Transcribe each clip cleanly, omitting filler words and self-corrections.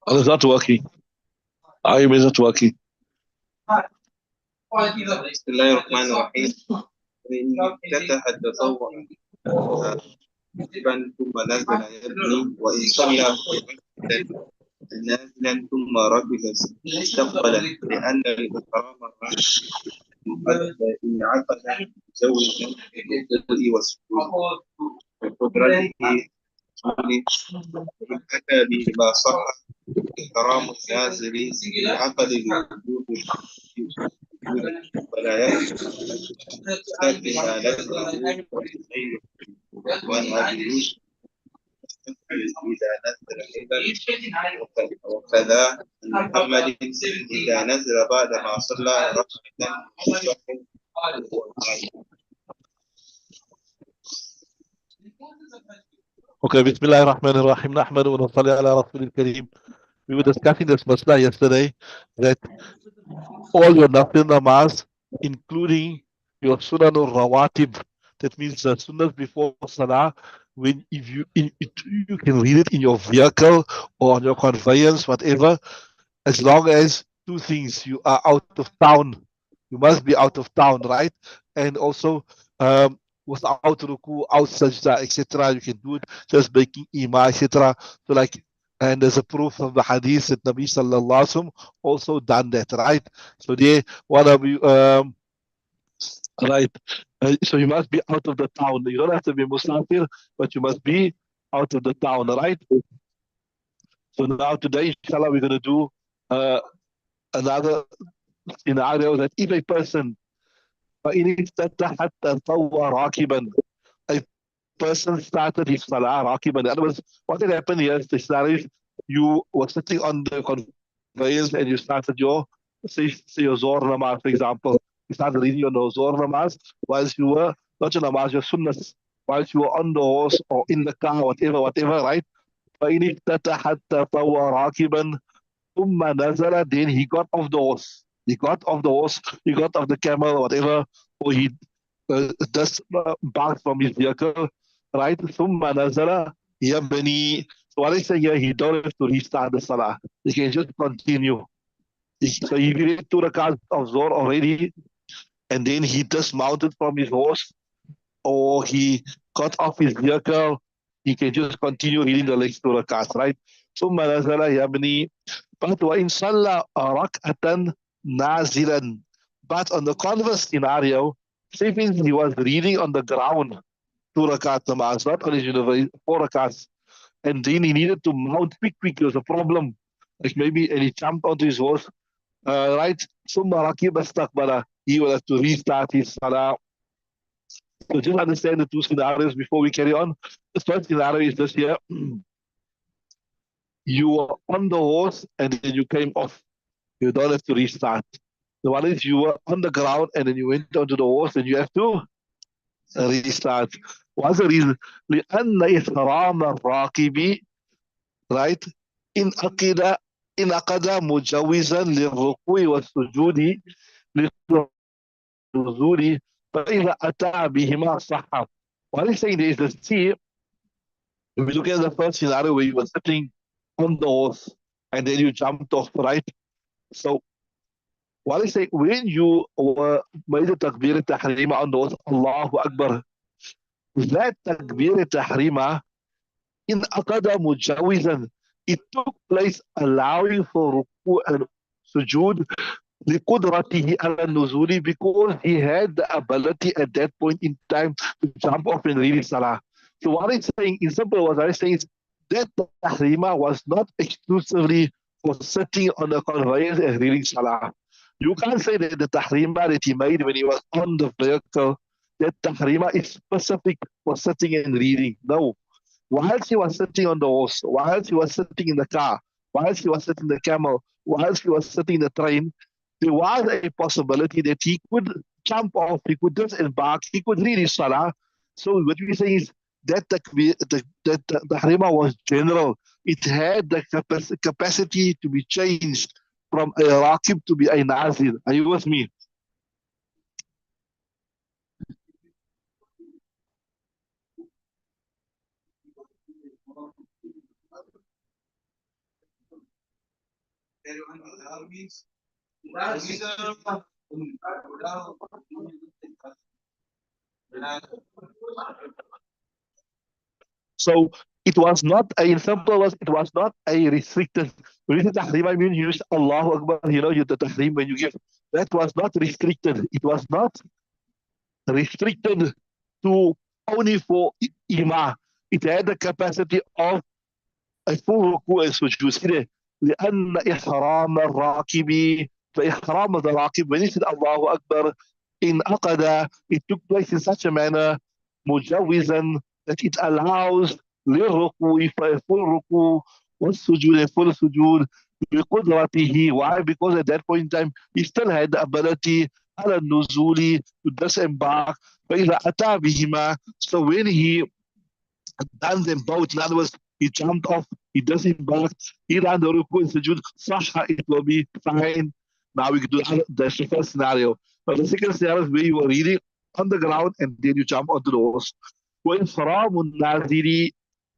Oh, it's not working. I is not working. بسم الله الرحمن الرحيم. افتتح التطوع واجبا ثم نزل يبني وإن صلى نازلا ثم ركب استقبلا لأن الإكرام إن عقد زوجا بالوضوء والسجود بقدرته حكى بما صح إكرام النازل بعقد الوجود ولا يجب بما نزله والخير والعدل إذا نزل أيضا وكذا محمد إذا نزل بعد ما صلى ركعة. Okay, Bismillah ar-Rahman ar-Rahim. Nahmadu wa nusalli ala Rasulil Kareem. We were discussing this masla yesterday that all your nafil namaz, including your sunan rawatib, that means the sunnahs before salah, when if you you can read it in your vehicle or on your conveyance, whatever, as long as two things, you are out of town, you must be out of town, right? And also without ruku, out sajda, etc. You can do it just making ima, etc. So like, and there's a proof from the hadith that Nabi Sallallahu Alaihi Wasallam also done that, right? So they, what are we, right? So you must be out of the town. You don't have to be musafir, but you must be out of the town, right? So now today, inshallah, we're going to do another scenario that if a person, فإن افتتح التطوع راكبا, a person started his salah rakiban. In other words, what had happened here is the scenario is you were sitting on the conveyance and you started your, say your Zohar namaz, for example. You started reading your Zohar namaz whilst you were, not your namaz, your sunnahs, whilst you were on the horse or in the car, whatever, right? فإن افتتح التطوع راكبا ثم نزل, then he got off the horse. He got off the horse, he got off the camel, whatever, or he just barked from his vehicle, right? ثم نزل يبني. So what I say here, he don't have to restart the salah. He can just continue. So he did 2 rakats of Zohar already, and then he dismounted from his horse, or he got off his vehicle, he can just continue reading the next 2 rakats, right? ثم نزل يبني. But وإن صلى ركعة نازلا. But on the converse scenario, say he was reading on the ground 2 rakat namaz, not on his 4 rakats, and then he needed to mount quick. There was a problem, like maybe, and he jumped onto his horse, right? ثم ركب استقبل. He will have to restart his salah. So just understand the 2 scenarios before we carry on. The first scenario is this here. You were on the horse and then you came off. You don't have to restart. The one is you were on the ground and then you went onto the horse and you have to restart. What's the reason? لأن إحرام الراكب, right? إن عقد مجوزا للركوع والسجود للنزول فإذا أتى بهما صح. What he's saying is, let's see, if we look at the first scenario where you were sitting on the horse and then you jumped off, right? So what he's saying, when you were made the takbir tahrima on the horse, Allahu Akbar, that takbir tahrima in aqada mujawizan, it took place allowing for ruku and sujood لقدرته على النزول, because he had the ability at that point in time to jump off and read salah. So what I'm saying, in simple words, what I'm saying is that tahrima was not exclusively for sitting on the conveyance and reading salah. You can't say that the tahrima that he made when he was on the vehicle, that tahrima is specific for sitting and reading. No. Whilst he was sitting on the horse, whilst he was sitting in the car, whilst he was sitting in the camel, whilst he was sitting in the train, there was a possibility that he could jump off, he could disembark, he could read his salah. So what we say is that that tahrima was general. It had the capacity to be changed from a raqib to be a nazir. Are you with me? So it was not a, in simple words, it was not a restricted. When you say tahrim, I mean you use Allahu Akbar, you the tahrim when you give. That was not restricted. It was not restricted to only for Imam. It had the capacity of a full ركوع السجود كده لأن إحرام الراكب فإحرام الراكب when he said الله أكبر in Aqada it took place in such a manner مجوزا that it allows للركوع for a full ركوع والسجود a full سجود بقدرته. Why? Because at that point in time he still had the ability على النزول to disembark. فإذا أتى بهما, so when he done them both, in other words he jumped off, he disembarked, he ran the ruku and sujood, sahha, it will be fine. Now we can do that's the first scenario. But the second scenario is where you were reading on the ground and then you jump onto the horse. وإفرام الناظر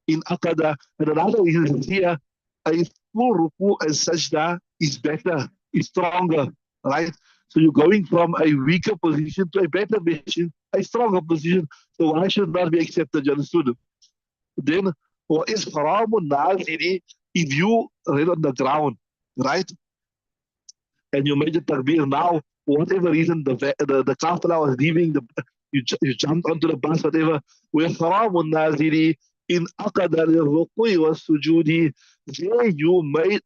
in Aqada. And another reason is here, a full ruku and sajda is better, is stronger, right? So you're going from a weaker position to a better position, a stronger position. So why should not be accepted? You understood? Then, or is haramun naziri, if you read on the ground, right, and you made the takbir now, for whatever reason, the kafala was leaving, you jumped onto the bus, whatever, where haramun naziri in aqada lil-ruku'i was-sujudi, there you made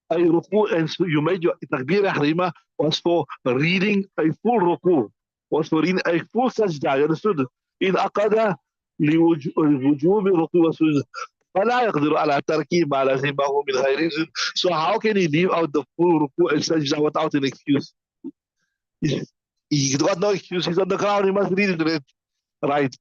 a ruku, and so you made your takbir ihrima was for reading a full ruku, was for reading a full sajda, you understood? In aqada لوجوب الركوع والسجود فلا يقدر على ترك ما لزمه من غير إذن. So how can he leave out the full ruku and sajda without an excuse? He got no excuse. He's on the ground. He must read it, right?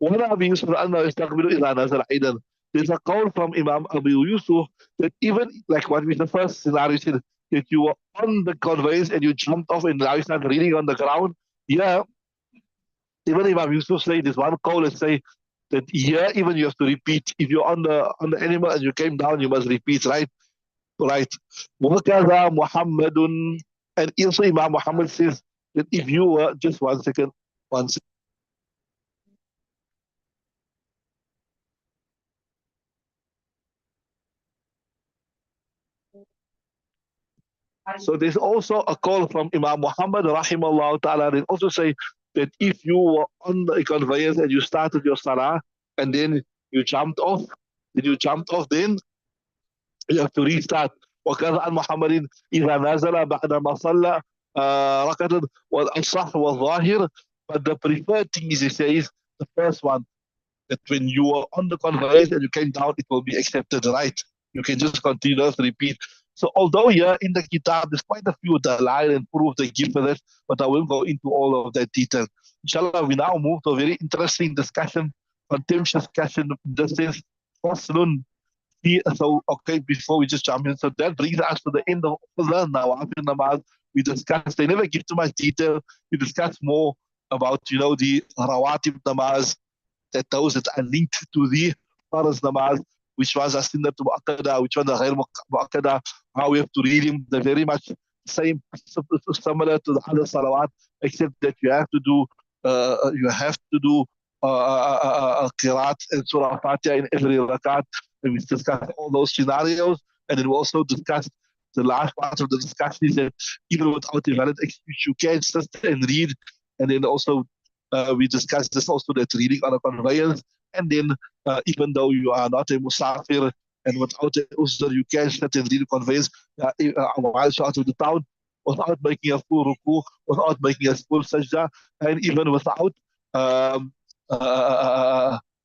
وهنا أبي يوسف أنه يستقبل إذا نزل أيضا. There's a call from Imam Abu Yusuf that even like what we the first scenario said, that you were on the conveys and you jumped off and now you start reading on the ground. Yeah, even Imam Yusuf say this one call and say that here even you have to repeat. If you're on the animal and you came down, you must repeat, right? Right. وَكَذَا مُحَمَّدٌ, and also Imam Muhammad says that if you were just 1 second, 1 second. So there's also a call from Imam Muhammad rahimahullah ta'ala that also say that if you were on the conveyance and you started your salah and then you jumped off, then you have to restart. وكذا عن محمد إذا نزل بعد ما صلى ركعة والأصح والظاهر. But the preferred thing is, he says, the first one, that when you are on the conversation and you came down, it will be accepted, right? You can just continue to repeat. So although here in the kitab, there's quite a few dalil and proof they give for that, but I won't go into all of that detail. Inshallah, we now move to a very interesting discussion, contemptuous discussion in the sense, faslun. So, okay, before we just jump in, so that brings us to the end of the Nawafil Namaz. We discussed, they never give too much detail. We discussed more about, the Rawatib Namaz, that those that are linked to the Faraz Namaz, which was a Sunnah to Mu'akkada, which was a Ghair Mu'akkada, how we have to read him. They're very much same, similar to the other Salawat, except that you have to do Qiraat and Surah Fatiha in every Rakat. And we discussed all those scenarios, and then we also discussed the last part of the discussion is that even without a valid excuse, you can sit and read. And then also we discussed this also, that reading on a conveyance, and then even though you are not a musafir and without a usr, you can sit and read a conveyance while you're out of the town without making a full ruku, without making a full sajda, and even without um,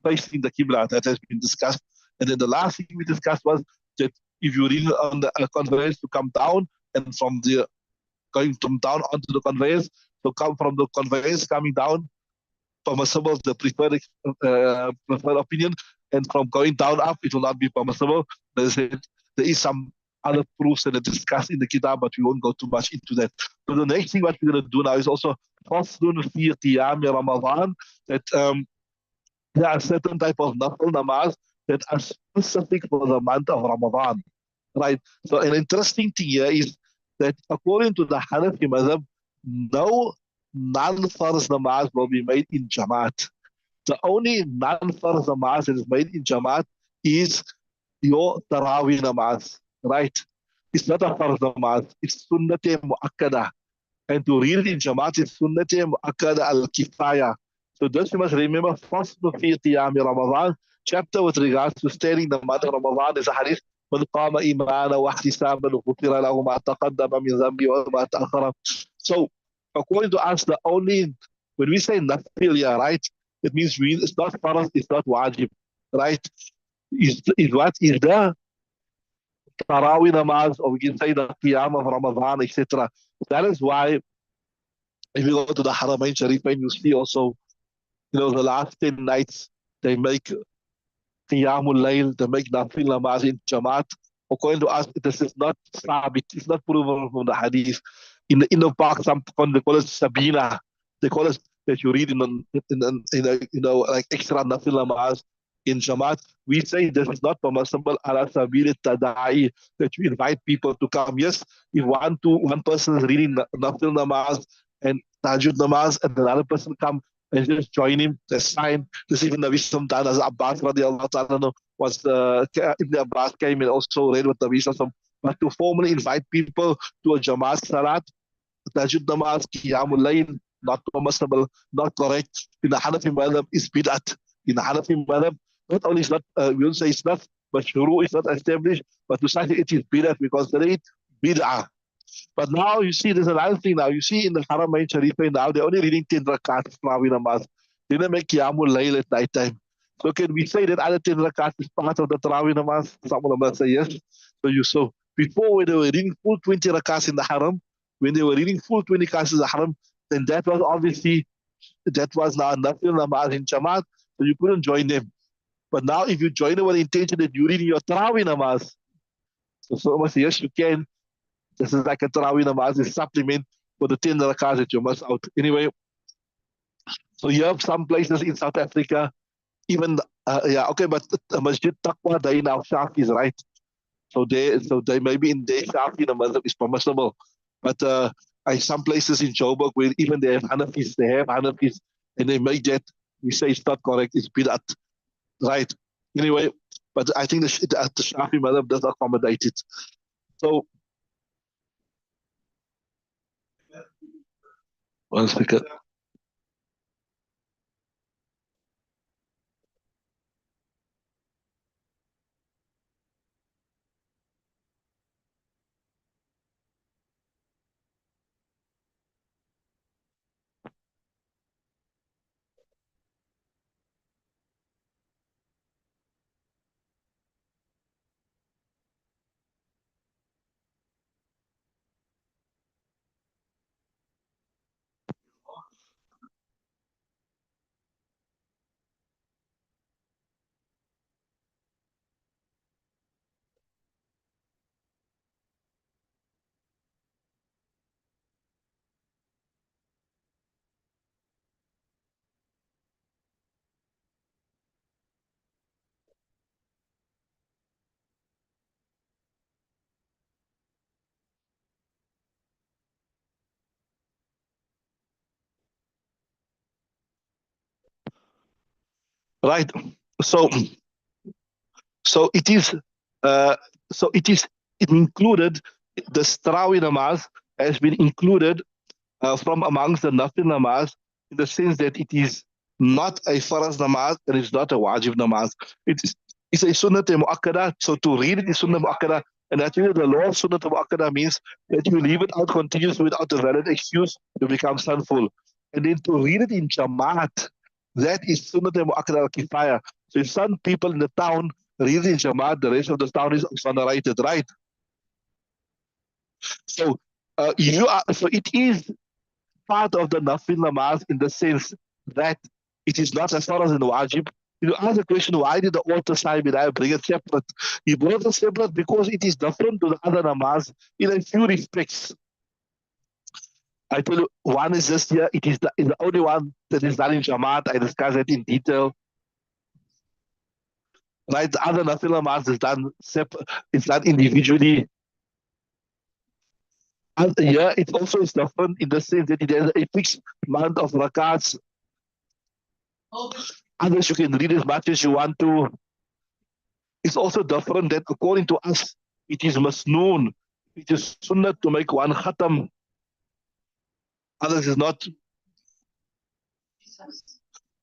facing the qibla. That has been discussed. And then the last thing we discussed was that if you read on the conveyance to come down, and from the going from down onto the conveyance, so come from the conveyance coming down permissible, the preferred opinion, and from going down up, it will not be permissible. There is some other proofs that are discussed in the kitab, but we won't go too much into that. So the next thing what we're going to do now is also faslun fi qiyam Ramadan, that there are certain type of nafil namaz that are specific for the month of Ramadan, right? So an interesting thing here is that according to the Hanafi madhab, no non-farz namaz will be made in Jamaat. The only non-farz namaz that is made in Jamaat is your Taraweeh namaz, right? It's not a farz namaz, it's sunnate mu'akkada. And to read it in Jamaat is sunnate mu'akkada al-kifaya. So this you must remember, first fi qiyam Ramadan, chapter with regards to stating the month of Ramadan is a hadith, من قام إيمانا واحتسابا غفر له ما تقدم من ذنبه وما تأخر. So according to us, the only, when we say nafil, yeah, right, it means it's not farz, it's not wajib, right? Is what is the Taraweeh namaz, or we can say the Qiyam of Ramadan, etc. That is why if you go to the Haramain Sharifain, you see also, the last 10 nights, they make Qiyamul Layl, they make Nafil namaz in Jamaat. According to us, this is not sabit, it's not proven from the Hadith. In the park, they call it Sabina. They call it that you read like extra Nafil namaz in Jamaat. We say this is not permissible ala sabil tada'i, that you invite people to come. Yes, if one person is reading Nafil namaz and Tajud namaz, and another person come and just join him, that's fine. This even Nabi sometimes as Abbas radiallahu ta'ala was Ibn Abbas came and also read with Nabi Sallam. But to formally invite people to a Jamaat Salat, Tajud namaz, Qiyamul Layl, not permissible, not correct. In the Hanafi madhab is bid'at. In the Hanafi madhab, not only is not, we will say it's not, but shuru is not established, but to say it is bid'at, because they it bid'ah. But now you see, there's another thing now. You see in the Haramain Sharifain now, they're only reading 10 rakats Taraweeh namaz. They don't make Qiyamul Layl at night time. So can we say that other 10 rakats is part of the Taraweeh namaz? Some of them say yes. So before, when they were reading full 20 rakats in the Haram, when they were reading full 20 rakats in the Haram, then that was obviously, that was now Nafil namaz in Jamaat, so you couldn't join them. But now if you join them with the intention that you're reading your Taraweeh namaz, so much yes, you can. This is like a Taraweeh namaz, is supplement for the 10 rakats that you must out. Anyway, so you have some places in South Africa, even, but Masjid Taqwa, they now Shafi is right. So they maybe in their Shafi namaz is permissible. But some places in Joburg where even they have Hanafis, and they make that, we say it's not correct, it's bid'at, right? Anyway, but I think the Shafi madhab does accommodate it. So, one second. Right. So so it is uh, it included, the Taraweeh namaz has been included from amongst the Nafil namaz, in the sense that it is not a Faraz namaz and it's not a Wajib namaz. It's a Sunnah Mu'akkada. So to read it is Sunnah Mu'akkada. And actually the law of Sunnah Mu'akkada means that you leave it out continuously without a valid excuse, you become sinful. And then to read it in Jamaat, that is Sunnah Mu'akkada al-Kifaya. So if some people in the town read in Jamaat, the rest of the town is exonerated, right? So so it is part of the nafil namaz, in the sense that It is not as far as in the wajib. You ask the question, why did the author Sahib Hidaayah bring it separate? He brought it separate because it is different to the other namaz in a few respects. I tell you, one is just here, it is the only one that is done in Jamaat. I discussed it in detail. Right, the other nafil namaz is done separate, it's done individually. And here it also is different in the sense that it has a fixed amount of rakats. Others you can read as much as you want to. It's also different that according to us, it is masnoon. It is sunnah to make one khatam. Others is not.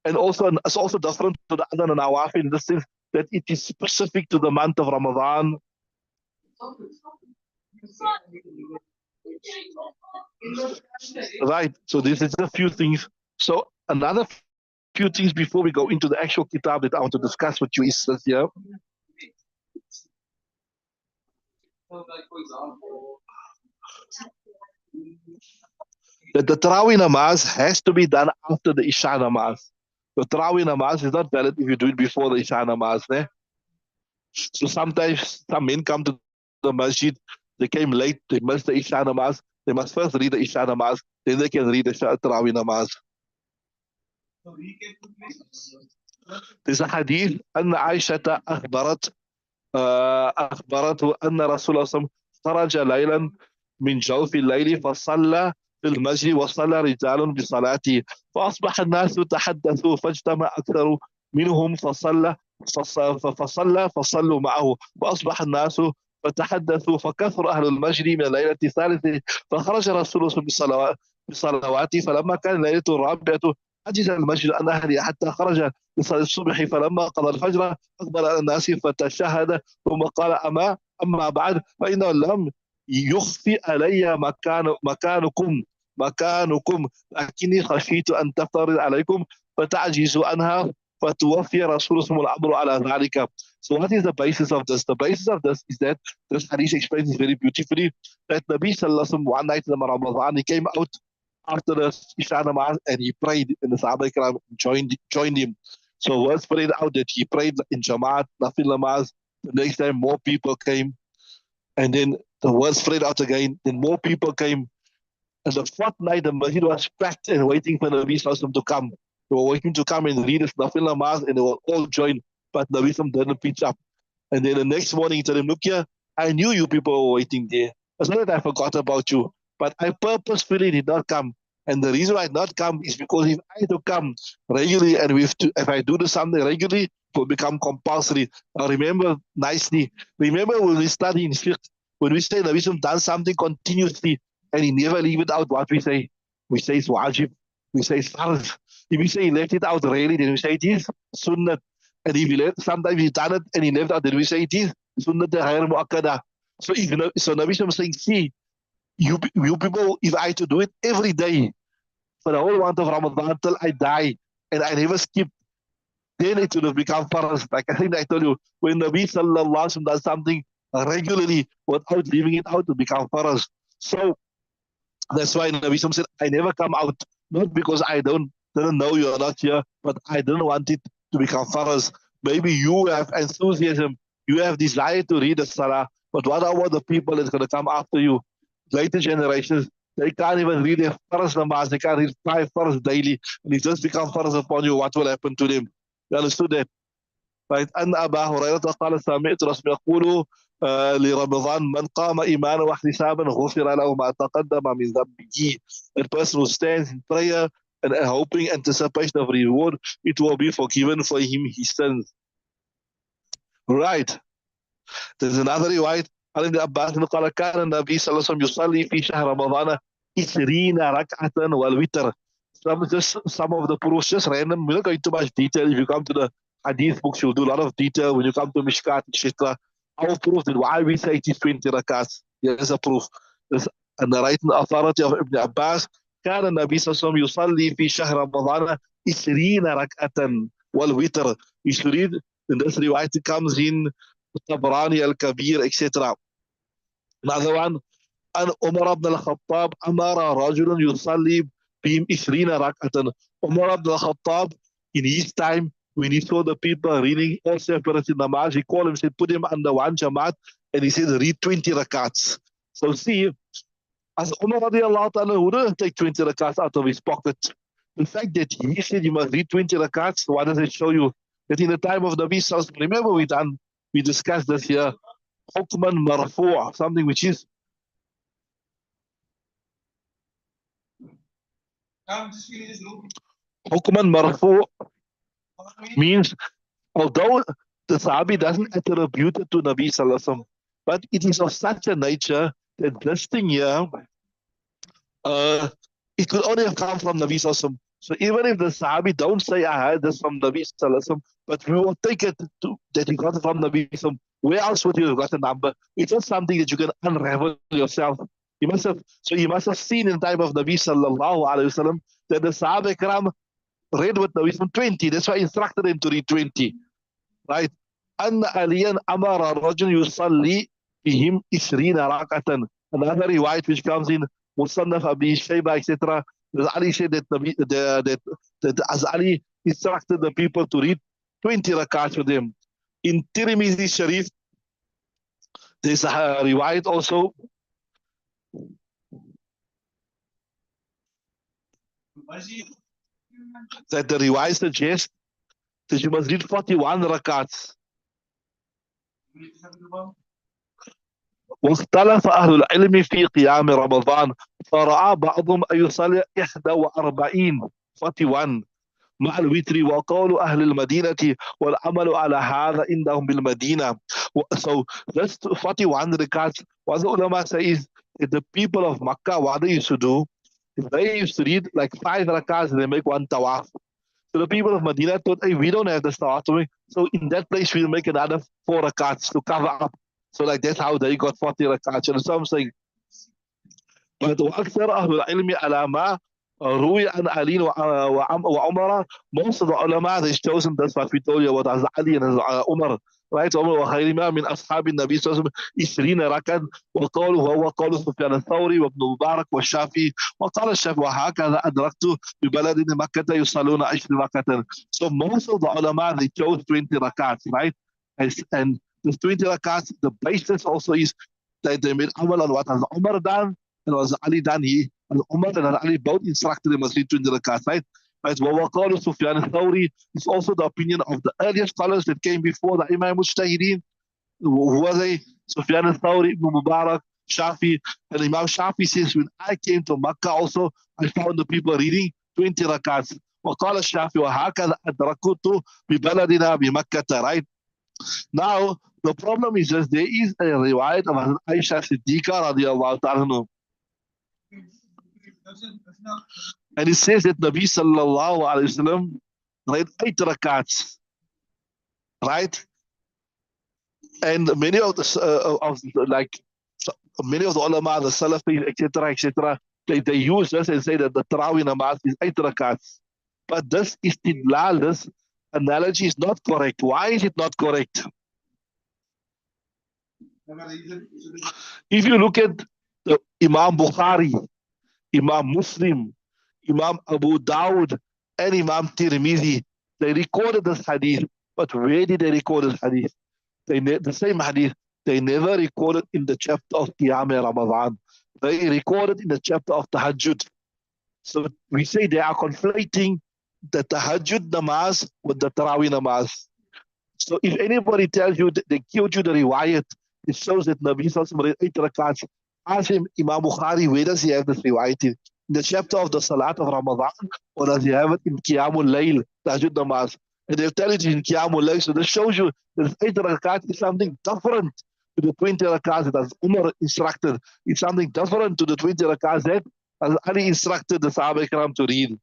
And also it's also different to the other nawafil in the sense that it is specific to the month of Ramadan. Right. So this is a few things. So another few things before we go into the actual kitab that I want to discuss with you is this here. That the taraweeh namaz has to be done after the Isha namaz. The taraweeh namaz is not valid if you do it before the Isha namaz. So sometimes some men come to the masjid, they came late, they missed the Isha namaz. They must first read the Isha namaz, then they can read the taraweeh namaz. There's a hadith, أن عائشة أخبرته أن رسول الله صلى الله عليه وسلم خرج ليلا من جوف الليل فصلى في المسجد وصلى رجال بصلاته فأصبح الناس تحدثوا فاجتمع أكثر منهم فصلوا معه فأصبح الناس فتحدثوا فكثر أهل المسجد من الليلة الثالثة فخرج رسول الله بصلواته فلما كان الليلة الرابعة عجز المسجد عن أهله حتى خرج لصلاة الصبح فلما قضى الفجر أقبل على الناس فتشهد ثم قال أما بعد فإنه لم يخفي علي مكانكم لكني خشيت أن تفترض عليكم فتعجزوا عنها فتوفي رسول الله الأمر على ذلك. So what is the basis of this? The basis of this is that this hadith explains very beautifully that Nabi Sallallahu Alaihi Wasallam one night in Ramadan he came out after the Isha namaz and he prayed and the Sahaba Ikram joined him. So word spread out that he prayed in Jamaat, Nafil namaz. The next time more people came and then the word spread out again, then more people came. And the fourth night the masjid was packed and waiting for Nabi Sallallahu Alaihi Wasallam to come. They were waiting to come and read his Nafil namaz and they were all joined, but Nabi Sallallahu Alaihi Wasallam didn't pitch up. And then the next morning he told him, look here, I knew you people were waiting there. It's not that I forgot about you, but I purposefully did not come. And the reason I did not come is because if I had to come regularly and if I do something regularly, it will become compulsory. Now remember nicely, remember when we study in fiqh, when we say Nabi Sallallahu done something continuously and he never leave it out, what we say? We say it's wajib, we say it's farz. If we say he left it out really, then we say it is sunnah. And if he left, sometimes he's done it and he left out, then we say it is sunnah ghayr mu'akkada. So if so Nabi Sallallahu saying, see, you people, if I had to do it every day for the whole month of Ramadan till I die and I never skip, then it would have become farz. Like I think I told you, when Nabi Sallallahu Alaihi Wasallam does something regularly without leaving it out, it will become farz. So that's why Nabi Sallallahu said, I never come out, not because I didn't know you are not here, but I didn't want it to become farz. Maybe you have enthusiasm, you have desire to read the Salah, but what about the people that's going to come after you? Later generations, they can't even read their farz namaz, they can't read 5 farz daily, and it just becomes farz upon you, what will happen to them? You understood that? Right? أن أبا هريرة قال سمعت رسول يقول لرمضان من قام إيمانا واحتسابا غفر له ما تقدم من ذنبه. That person who stands in prayer and hoping anticipation of reward, it will be forgiven for him his sins. Right. There's another riwayat عن ابن عباس قال كان النبي صلى الله عليه وسلم يصلي في شهر رمضان 20 ركعة والوتر. Some of the proofs just random. We're not going into much detail. If you come to the hadith books, you'll do a lot of detail. When you come to Mishkat, etc. Our proof that why we say it is 20 rakats. Here's a proof. There's a narrating authority of Ibn Abbas. كان النبي صلى الله عليه وسلم يصلي في شهر رمضان 20 ركعة والوتر. You should read in this riwayat comes in Tabrani al-Kabir, etc. Another one, أن عمر بن الخطاب أمر رجل يصلي بهم 20 ركعة. Umar ibn al-Khattab in his time, when he saw the people reading all separate namaz, he called him, said, put him under one jamaat, and he said, read 20 rakats. So see, as Umar radiallahu ta'ala wouldn't take 20 rakats out of his pocket. The fact that he said you must read 20 rakats, what does it show you? That in the time of Nabi Sallallahu, remember we discussed this here, hukman marfu', something which is hukman marfu' means, although the Sahabi doesn't attribute it to Nabi Sallallahu, but it is of such a nature that this thing here, it could only have come from Nabi Sallallahu. So even if the Sahabi don't say, I heard this from Nabi Sallallahu, but we will take it that he got it from Nabi Sallallahu. Where else would you have got a number? It's not something that you can unravel yourself. You must have seen in the time of Nabi Sallallahu Alaihi Wasallam that the Sahaba Ikram read with Nabi from 20. That's why I instructed him to read 20. Right? أن عليا أمر الرجل يصلي بهم 20 ركعة. Another riwayat which comes in Musannaf Abi Shayba, etc. Ali said that as Ali instructed the people to read 20 rakats for them. In Tirmidhi Sharif, there's a riwayat also that the riwayat suggests that you must read 41 rakats. واختلف أهل العلم في قيام رمضان فرأى بعضهم أن يصلي 41 مع الوتر وقول أهل المدينة والعمل على هذا عندهم بالمدينة. So this 41 rakats, what the ulama say is that the people of Makkah, what they used to do, they used to read like 5 rakats and they make 1 tawaf. So the people of Medina thought, hey, we don't have the tawaf, so in that place we'll make another 4 rakats to cover up. So like that's how they got 40 rakats. And so I'm saying, but وأكثر أهل العلم على ما روي عن علي وعمر, most of the ulama, they've chosen, that's what we told you about as Ali and as Umar, right? عمر وخيرهما من أصحاب النبي صلى الله عليه وسلم 20 ركعة وقال وهو قول سفيان الثوري وابن مبارك والشافعي وقال الشافعي وهكذا أدركت ببلد مكة يصلون 20 ركعة. So most of the ulama, they chose 20 rakats, right? And this 20 rakats, the basis also is that they made amal on what has Umar done and was Ali done. And Umar and Ali both instructed him to read 20 rakats, right? Right. وَوَقَالُ Sufyan al-Thawri is also the opinion of the earlier scholars that came before the Imam Mujtahideen. Who were they? Sufyan al-Thawri, Ibn Mubarak, Shafi. And Imam Shafi says, when I came to Makkah also, I found the people reading 20 rakats. وقال الشافعي وهكذا أدركت ببلدنا بمكة, right? Now, the problem is just there is a riwayat of Aisha Siddiqa radiallahu ta'ala. And it says that Nabi sallallahu alayhi wasallam read 8 rakats, right? And many of the many of the ulama, the Salafis, etc., they use this and say that the taraweeh namaz is 8 rakats. But this istidlal, this analogy is not correct. Why is it not correct? If you look at the Imam Bukhari, Imam Muslim, Imam Abu Dawud, and Imam Tirmidhi, they recorded this hadith. But where did they record this hadith? The same hadith, they never recorded in the chapter of Qiyam Ramadan. They recorded in the chapter of Tahajjud. So we say they are conflating the Tahajjud namaz with the Taraweeh namaz. So if anybody tells you that they killed you the riwayat, it shows that Nabi Sallallahu Alaihi Wasallam read 8 rakats. Ask him, Imam Bukhari, where does he have this riwayat in? In the chapter of the Salat of Ramadan, or does he have it in Qiyamul Layl, Tahajjud namaz? And they'll tell it in Qiyamul Layl. So this shows you that 8 rakats is something different to the 20 rakats that Umar instructed. It's something different to the 20 rakats that Ali instructed the Sahaba Ikram to read.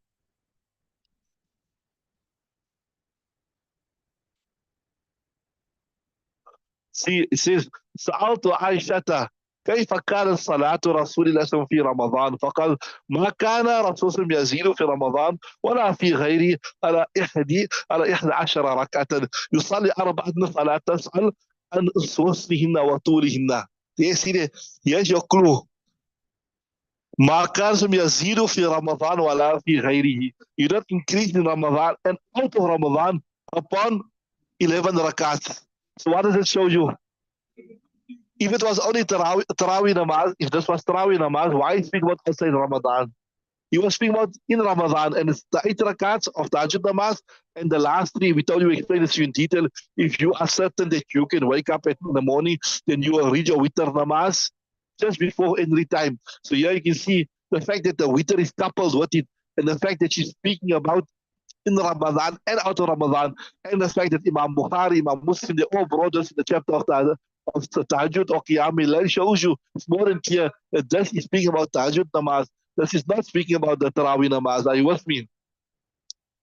See, it says, سألت عائشة كيف كان صلاة رسول الله صلى الله عليه وسلم في رمضان؟ فقال ما كان رسول الله يزيد في رمضان ولا في غيره على 11 ركعة يصلي 4 فلا تسأل عن وصفهن وطولهن. Here's your clue. ما كان يزيد في رمضان ولا في غيره. You don't increase in Ramadan and out of Ramadan upon 11 rakats. So what does it show you? If it was only Taraweeh namaz, if this was Taraweeh namaz, why speak about outside Ramadan? He was speaking about in Ramadan, and it's the 8 rakats of Tahajjud namaz, and the last 3, we told you, we explained this to you in detail. If you are certain that you can wake up in the morning, then you will read your witr namaz just before every time. So here you can see the fact that the witr is coupled with it, and the fact that she's speaking about in Ramadan and out of Ramadan, and the fact that Imam Bukhari, Imam Muslim, they all brought us in the chapter of the Tahajjud or Qiyamul Layl shows you it's more than clear that this is speaking about Tahajjud namaz. This is not speaking about the Taraweeh namaz. Are you with me?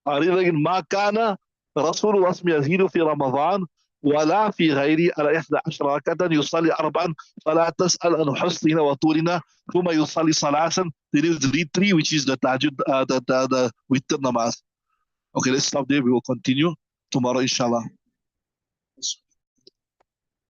ما كان رسول الله يزيد في رمضان ولا في غيره على 11 ركعة يصلي 4 فلا تسأل عن حسننا وطولنا ثم يصلي صلاة. There is read 3 which is the Tahajjud, the witr namaz. Okay, let's stop there. We will continue tomorrow, inshallah.